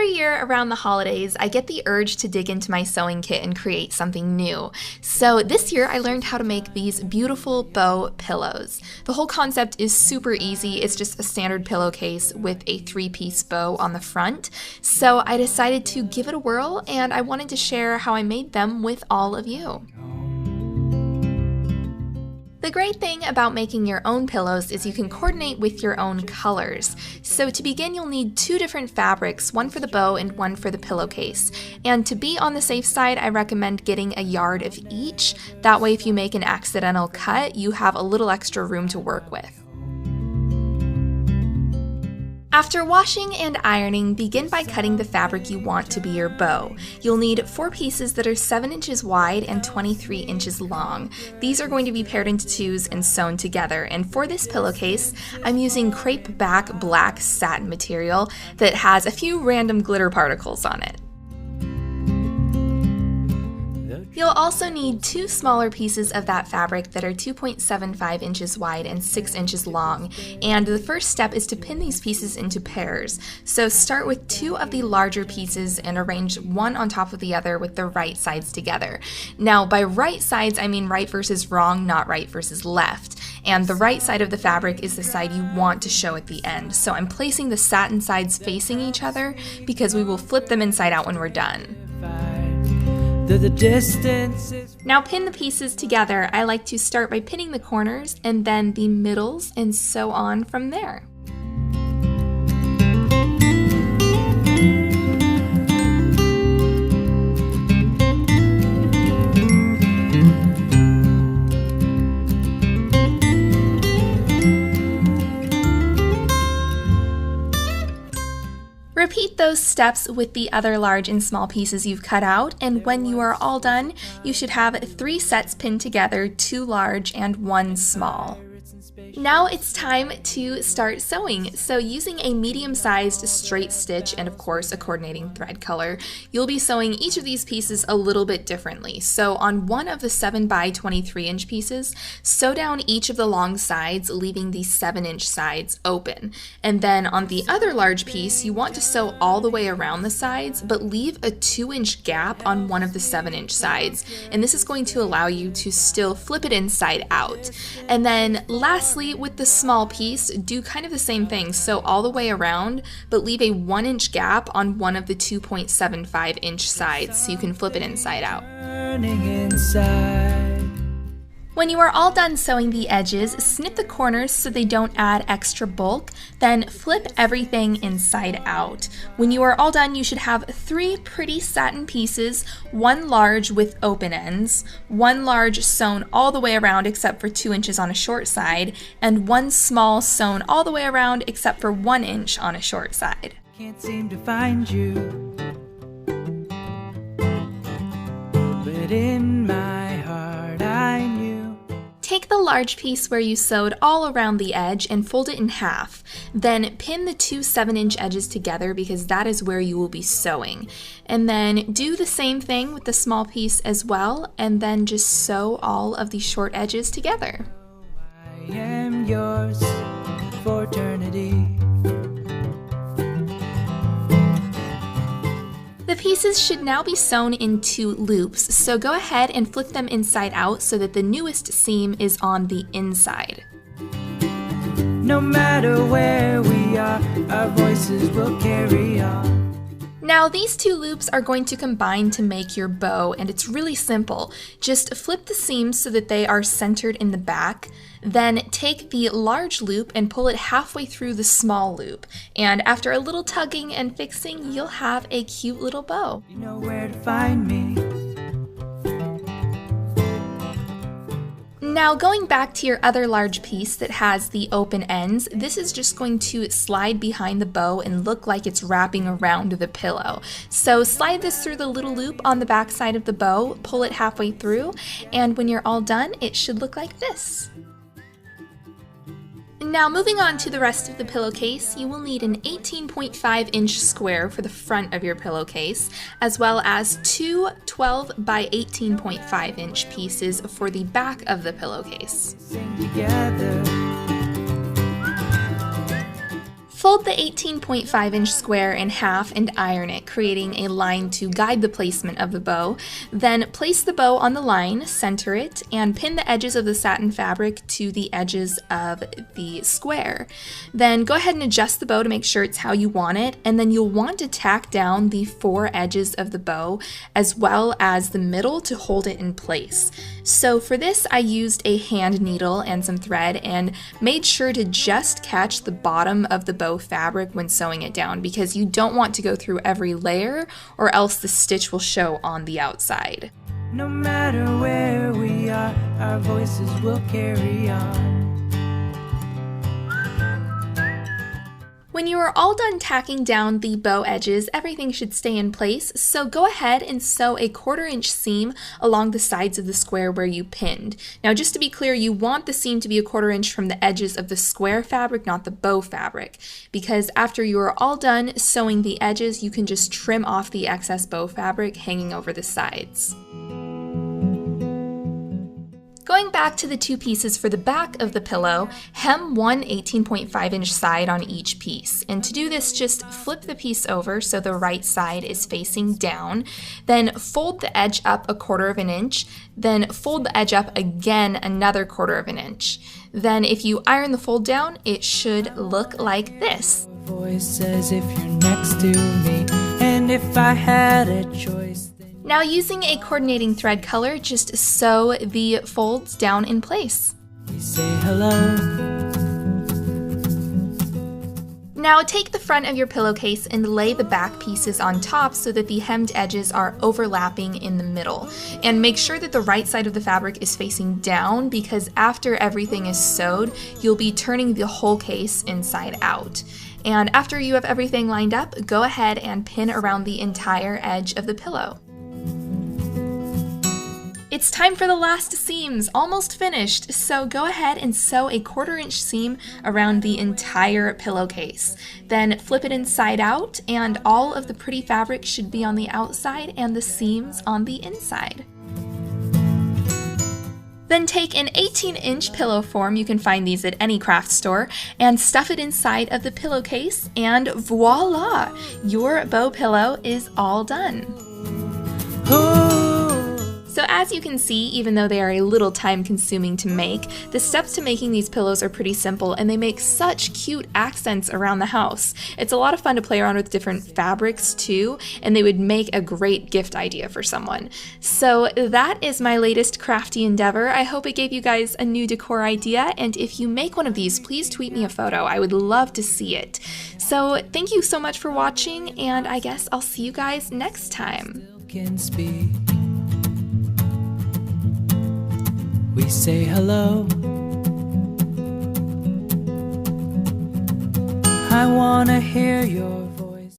Every year around the holidays, I get the urge to dig into my sewing kit and create something new. So this year I learned how to make these beautiful bow pillows. The whole concept is super easy. It's just a standard pillowcase with a 3-piece bow on the front. So I decided to give it a whirl, and I wanted to share how I made them with all of you. The great thing about making your own pillows is you can coordinate with your own colors. So to begin, you'll need 2 different fabrics, one for the bow and one for the pillowcase. And to be on the safe side, I recommend getting a yard of each. That way, if you make an accidental cut, you have a little extra room to work with. After washing and ironing, begin by cutting the fabric you want to be your bow. You'll need 4 pieces that are 7 inches wide and 23 inches long. These are going to be paired into 2s and sewn together, and for this pillowcase, I'm using crepe back black satin material that has a few random glitter particles on it. You'll also need 2 smaller pieces of that fabric that are 2.75 inches wide and 6 inches long, and the first step is to pin these pieces into pairs. So start with 2 of the larger pieces and arrange one on top of the other with the right sides together. Now, by right sides, I mean right versus wrong, not right versus left. And the right side of the fabric is the side you want to show at the end. So I'm placing the satin sides facing each other because we will flip them inside out when we're done. Now pin the pieces together. I like to start by pinning the corners and then the middles and so on from there. Repeat those steps with the other large and small pieces you've cut out, and when you are all done, you should have 3 sets pinned together, 2 large and 1 small. Now it's time to start sewing. So using a medium-sized straight stitch and of course a coordinating thread color, you'll be sewing each of these pieces a little bit differently. So on one of the 7 by 23 inch pieces, sew down each of the long sides, leaving the 7-inch sides open. And then on the other large piece, you want to sew all the way around the sides, but leave a 2-inch gap on one of the 7-inch sides. And this is going to allow you to still flip it inside out. And then lastly, with the small piece, do kind of the same thing. Sew all the way around, but leave a 1-inch gap on one of the 2.75 inch sides so you can flip it inside out. When you are all done sewing the edges, snip the corners so they don't add extra bulk, then flip everything inside out. When you are all done, you should have 3 pretty satin pieces, 1 large with open ends, 1 large sewn all the way around except for 2 inches on a short side, and 1 small sewn all the way around except for 1 inch on a short side. Can't seem to find you, but in my heart I knew. Take the large piece where you sewed all around the edge and fold it in half. Then pin the 2 7-inch edges together because that is where you will be sewing. And then do the same thing with the small piece as well, and then just sew all of the short edges together. I am yours for eternity. The pieces should now be sewn into loops, so go ahead and flip them inside out so that the newest seam is on the inside. No matter where we are, our voices will carry on. Now these 2 loops are going to combine to make your bow, and it's really simple. Just flip the seams so that they are centered in the back, then take the large loop and pull it halfway through the small loop. And after a little tugging and fixing, you'll have a cute little bow. You know where to find me. Now going back to your other large piece that has the open ends, this is just going to slide behind the bow and look like it's wrapping around the pillow. So slide this through the little loop on the back side of the bow, pull it halfway through, and when you're all done, it should look like this. Now moving on to the rest of the pillowcase, you will need an 18.5 inch square for the front of your pillowcase, as well as 2 12 by 18.5 inch pieces for the back of the pillowcase. Sing together. Fold Fold the 18.5-inch square in half and iron it, creating a line to guide the placement of the bow. Then place the bow on the line, center it, and pin the edges of the satin fabric to the edges of the square. Then go ahead and adjust the bow to make sure it's how you want it, and then you'll want to tack down the 4 edges of the bow as well as the middle to hold it in place. So for this, I used a hand needle and some thread and made sure to just catch the bottom of the bow fabric when sewing it down, because you don't want to go through every layer or else the stitch will show on the outside. No matter where we are, our voices will carry on. When you are all done tacking down the bow edges, everything should stay in place, so go ahead and sew a 1/4-inch seam along the sides of the square where you pinned. Now just to be clear, you want the seam to be a 1/4 inch from the edges of the square fabric, not the bow fabric, because after you are all done sewing the edges, you can just trim off the excess bow fabric hanging over the sides. Going back to the 2 pieces for the back of the pillow, hem one 18.5-inch side on each piece. And to do this, just flip the piece over so the right side is facing down. Then fold the edge up 1/4 inch. Then fold the edge up again another 1/4 inch. Then if you iron the fold down, it should look like this. Voice says if you're next to me, and if I had a choice. Now using a coordinating thread color, just sew the folds down in place. We say hello. Now take the front of your pillowcase and lay the back pieces on top so that the hemmed edges are overlapping in the middle. And make sure that the right side of the fabric is facing down, because after everything is sewed, you'll be turning the whole case inside out. And after you have everything lined up, go ahead and pin around the entire edge of the pillow. It's time for the last seams, almost finished, so go ahead and sew a 1/4 inch seam around the entire pillowcase. Then flip it inside out, and all of the pretty fabric should be on the outside and the seams on the inside. Then take an 18-inch pillow form, you can find these at any craft store, and stuff it inside of the pillowcase, and voila! Your bow pillow is all done. So as you can see, even though they are a little time consuming to make, the steps to making these pillows are pretty simple, and they make such cute accents around the house. It's a lot of fun to play around with different fabrics too, and they would make a great gift idea for someone. So that is my latest crafty endeavor. I hope it gave you guys a new decor idea, and if you make one of these, please tweet me a photo. I would love to see it. So thank you so much for watching, and I guess I'll see you guys next time. We say hello. I wanna hear your